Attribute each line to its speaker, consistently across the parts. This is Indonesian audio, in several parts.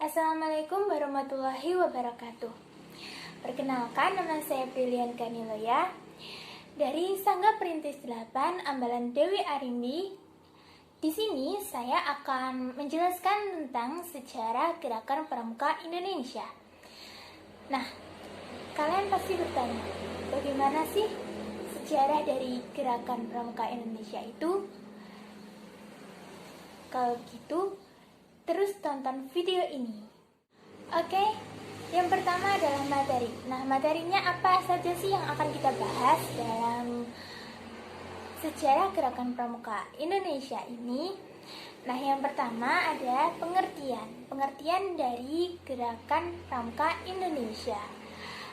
Speaker 1: Assalamualaikum warahmatullahi wabarakatuh. Perkenalkan, nama saya Brilian Kaniloya dari Sangga Perintis 8 Ambalan Dewi Arimbi. Di sini saya akan menjelaskan tentang sejarah Gerakan Pramuka Indonesia. Nah, kalian pasti bertanya, bagaimana sih sejarah dari Gerakan Pramuka Indonesia itu? Kalau gitu, terus tonton video ini. Oke, yang pertama adalah materi. Nah, materinya apa saja sih yang akan kita bahas dalam sejarah Gerakan Pramuka Indonesia ini? Nah, yang pertama ada pengertian dari Gerakan Pramuka Indonesia.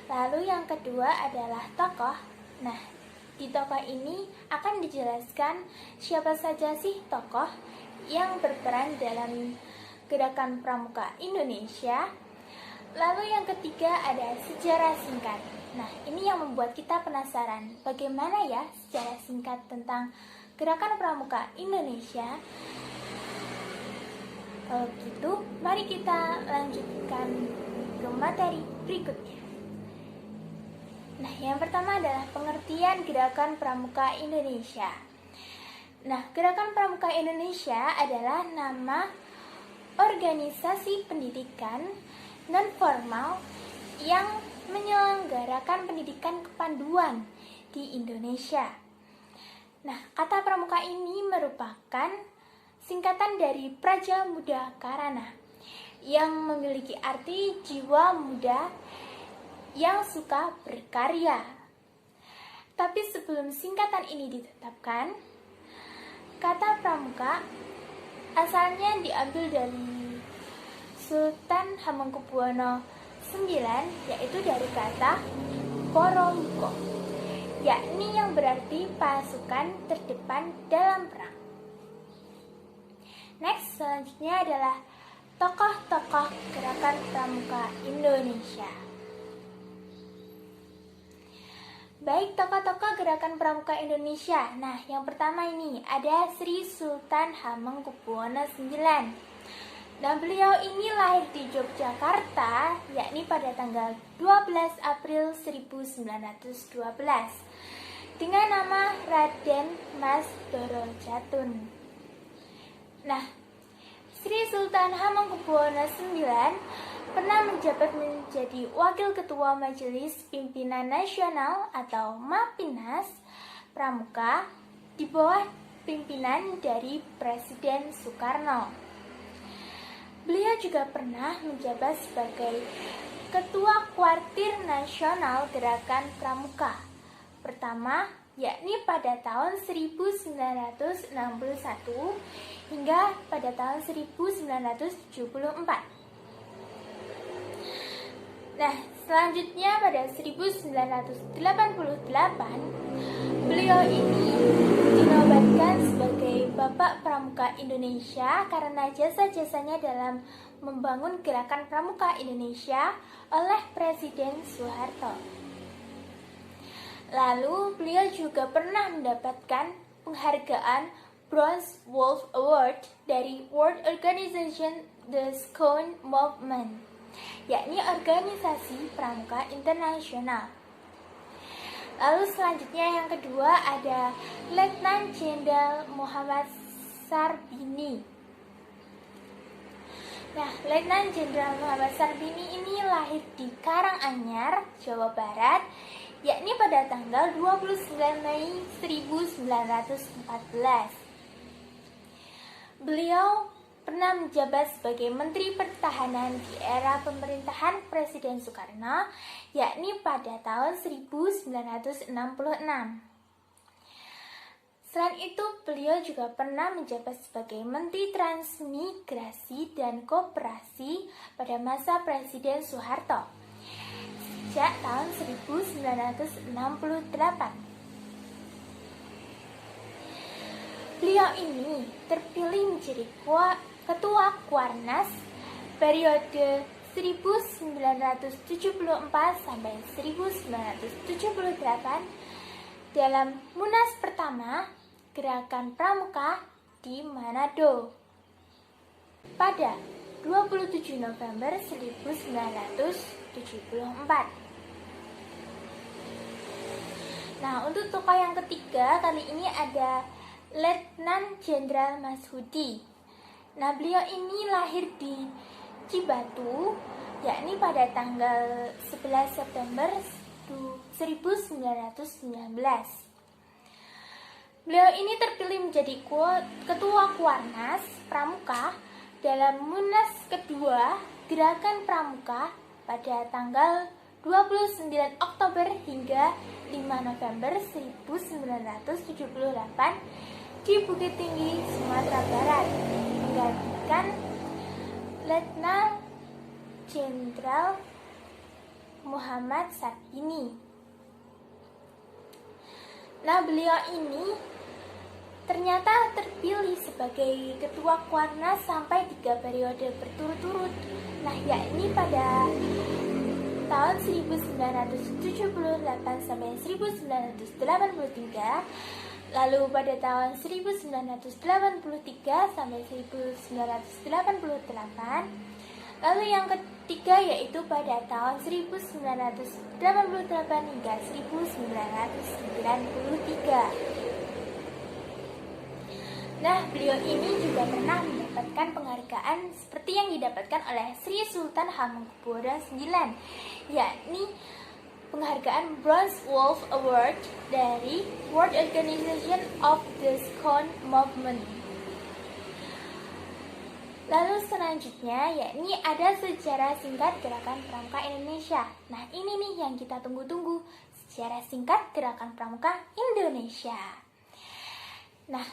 Speaker 1: Lalu yang kedua adalah tokoh. Nah, di tokoh ini akan dijelaskan siapa saja sih tokoh yang berperan dalam Gerakan Pramuka Indonesia. Lalu yang ketiga ada sejarah singkat. Nah, ini yang membuat kita penasaran, bagaimana ya sejarah singkat tentang Gerakan Pramuka Indonesia. Kalau gitu, mari kita lanjutkan ke materi berikutnya. Nah, yang pertama adalah pengertian Gerakan Pramuka Indonesia. Nah, Gerakan Pramuka Indonesia adalah nama organisasi pendidikan non-formal yang menyelenggarakan pendidikan kepanduan di Indonesia. Nah, kata pramuka ini merupakan singkatan dari Praja Muda Karana yang memiliki arti jiwa muda yang suka berkarya. Tapi sebelum singkatan ini ditetapkan, kata pramuka asalnya diambil dari Sultan Hamengkubuwono IX, yaitu dari kata Poromiko, yakni yang berarti pasukan terdepan dalam perang. Next, selanjutnya adalah tokoh-tokoh Gerakan Pramuka Indonesia. Baik, tokoh-tokoh Gerakan Pramuka Indonesia. Nah, yang pertama ini ada Sri Sultan Hamengkubuwono IX. Nah, beliau ini lahir di Yogyakarta, yakni pada tanggal 12 April 1912 dengan nama Raden Mas Doro Jatun. Nah, Sri Sultan Hamengkubuwono IX pernah menjabat menjadi Wakil Ketua Majelis Pimpinan Nasional atau MAPINAS Pramuka di bawah pimpinan dari Presiden Soekarno. Beliau juga pernah menjabat sebagai Ketua Kuartir Nasional Gerakan Pramuka pertama, yakni pada tahun 1961 hingga pada tahun 1974. Nah, selanjutnya pada 1988, beliau ini dinobatkan sebagai Bapak Pramuka Indonesia karena jasa-jasanya dalam membangun Gerakan Pramuka Indonesia oleh Presiden Soeharto. Lalu, beliau juga pernah mendapatkan penghargaan Bronze Wolf Award dari World Organization The Scone Movement, yakni organisasi pramuka internasional. Lalu selanjutnya yang kedua ada Letnan Jenderal Muhammad Sarbini. Nah, Letnan Jenderal Muhammad Sarbini ini lahir di Karanganyar, Jawa Barat, yakni pada tanggal 29 Mei 1914. Beliau pernah menjabat sebagai Menteri Pertahanan di era pemerintahan Presiden Soekarno, yakni pada tahun 1966. Selain itu, beliau juga pernah menjabat sebagai Menteri Transmigrasi dan Koperasi pada masa Presiden Soeharto sejak tahun 1968. Beliau ini terpilih menjadi Ketua Kuarnas periode 1974 sampai 1978 dalam Munas pertama Gerakan Pramuka di Manado. Pada 27 November 1974. Nah, untuk tokoh yang ketiga kali ini ada Letnan Jenderal Masudi. Nah, beliau ini lahir di Cibatu, yakni pada tanggal 11 September 1919. Beliau ini terpilih menjadi Ketua Kuarnas Pramuka dalam Munas kedua Gerakan Pramuka pada tanggal 29 Oktober hingga 5 November 1978 di Bukit Tinggi, Sumatera Barat, menggantikan Letnan Jenderal Muhammad Sabini. Nah, beliau ini ternyata terpilih sebagai Ketua Kuarnas sampai 3 periode berturut-turut. Nah, yakni pada tahun 1978 sampai 1983, lalu pada tahun 1983 sampai 1988, lalu yang ketiga yaitu pada tahun 1988 hingga 1993. Nah, beliau ini juga pernah mendapatkan penghargaan seperti yang didapatkan oleh Sri Sultan Hamengkubuwono IX, yakni penghargaan Bronze Wolf Award dari World Organization of the Scone Movement. Lalu selanjutnya yakni ada sejarah singkat Gerakan Pramuka Indonesia. Nah, ini nih yang kita tunggu-tunggu, sejarah singkat Gerakan Pramuka Indonesia. Nah,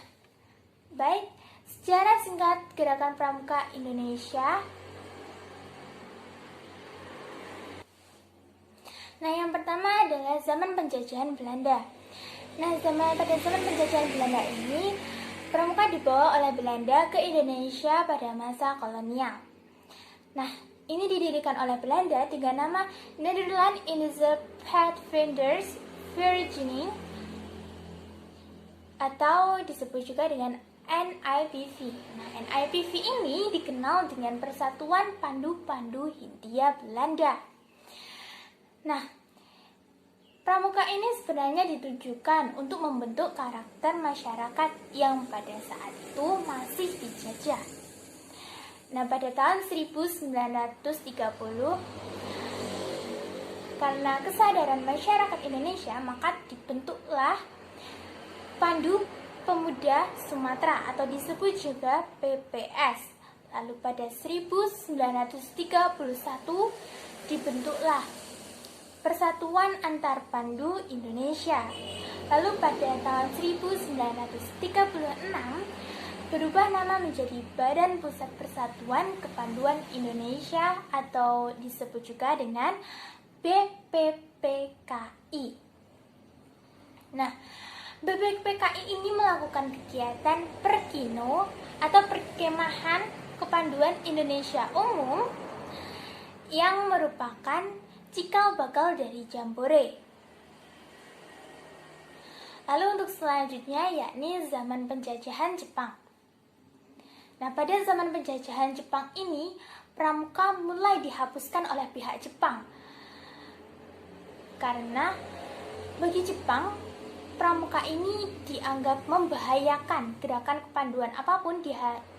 Speaker 1: baik, sejarah singkat Gerakan Pramuka Indonesia. Nah, yang pertama adalah zaman penjajahan Belanda. Nah, pada zaman penjajahan Belanda ini, pramuka dibawa oleh Belanda ke Indonesia pada masa kolonial. Nah, ini didirikan oleh Belanda dengan nama Nederland Indische Pathfinders Vereniging atau disebut juga dengan NIPV. Nah, NIPV ini dikenal dengan Persatuan Pandu-Pandu Hindia Belanda. Nah, pramuka ini sebenarnya ditujukan untuk membentuk karakter masyarakat yang pada saat itu masih dijajah. Nah, pada tahun 1930, karena kesadaran masyarakat Indonesia, maka dibentuklah Pandu Pemuda Sumatera atau disebut juga PPS. Lalu pada 1931 dibentuklah Persatuan Antar Pandu Indonesia. Lalu pada tahun 1936 berubah nama menjadi Badan Pusat Persatuan Kepanduan Indonesia atau disebut juga dengan BPPKI. Nah, BPPKI ini melakukan kegiatan perkino atau perkemahan kepanduan Indonesia umum yang merupakan cikal bakal dari Jambore. Lalu untuk selanjutnya yakni zaman penjajahan Jepang. Nah, pada zaman penjajahan Jepang ini, pramuka mulai dihapuskan oleh pihak Jepang. Karena bagi Jepang, pramuka ini dianggap membahayakan. Gerakan kepanduan apapun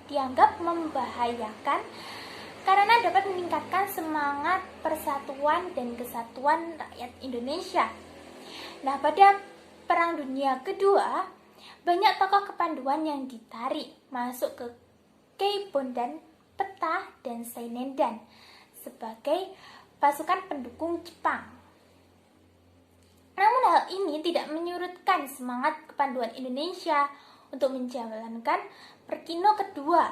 Speaker 1: dianggap membahayakan karena dapat meningkatkan semangat persatuan dan kesatuan rakyat Indonesia. Nah, pada Perang Dunia Kedua, banyak tokoh kepanduan yang ditarik masuk ke Keipondan, Peta, dan Sainendan sebagai pasukan pendukung Jepang. Namun hal ini tidak menyurutkan semangat kepanduan Indonesia untuk menjalankan Perkino kedua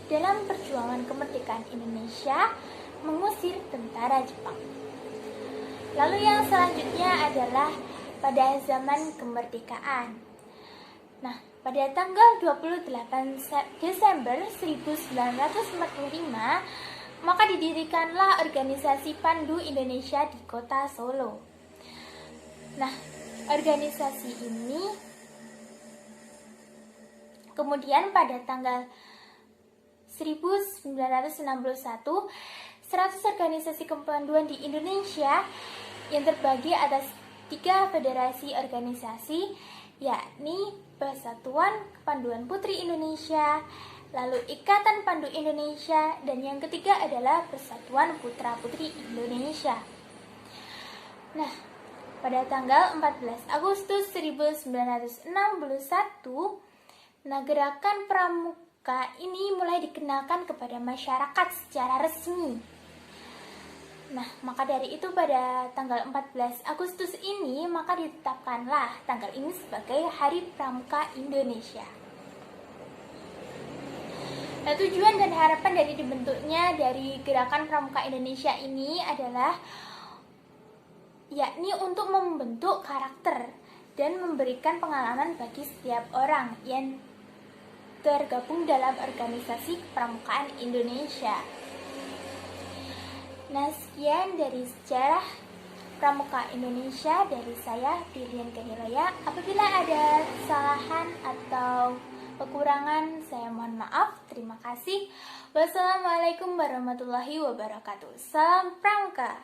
Speaker 1: dalam perjuangan kemerdekaan Indonesia mengusir tentara Jepang. Lalu yang selanjutnya adalah pada zaman kemerdekaan. Nah, pada tanggal 28 Desember 1945, maka didirikanlah organisasi Pandu Indonesia di kota Solo. Nah, organisasi ini kemudian pada tanggal 1961, 100 organisasi kepanduan di Indonesia yang terbagi atas 3 federasi organisasi, yakni Persatuan Kepanduan Putri Indonesia, lalu Ikatan Pandu Indonesia, dan yang ketiga adalah Persatuan Putra Putri Indonesia. Nah, pada tanggal 14 Agustus 1961, gerakan Pramuka ini mulai dikenalkan kepada masyarakat secara resmi. Nah, maka dari itu pada tanggal 14 Agustus ini, maka ditetapkanlah tanggal ini sebagai Hari Pramuka Indonesia. Nah, tujuan dan harapan dari dibentuknya dari Gerakan Pramuka Indonesia ini adalah yakni untuk membentuk karakter dan memberikan pengalaman bagi setiap orang yang tergabung dalam organisasi Pramukaan Indonesia. Nah, sekian dari sejarah Pramuka Indonesia dari saya, Dirian Kehiloya. Apabila ada kesalahan atau kekurangan, saya mohon maaf. Terima kasih. Wassalamualaikum warahmatullahi wabarakatuh. Salam Pramuka.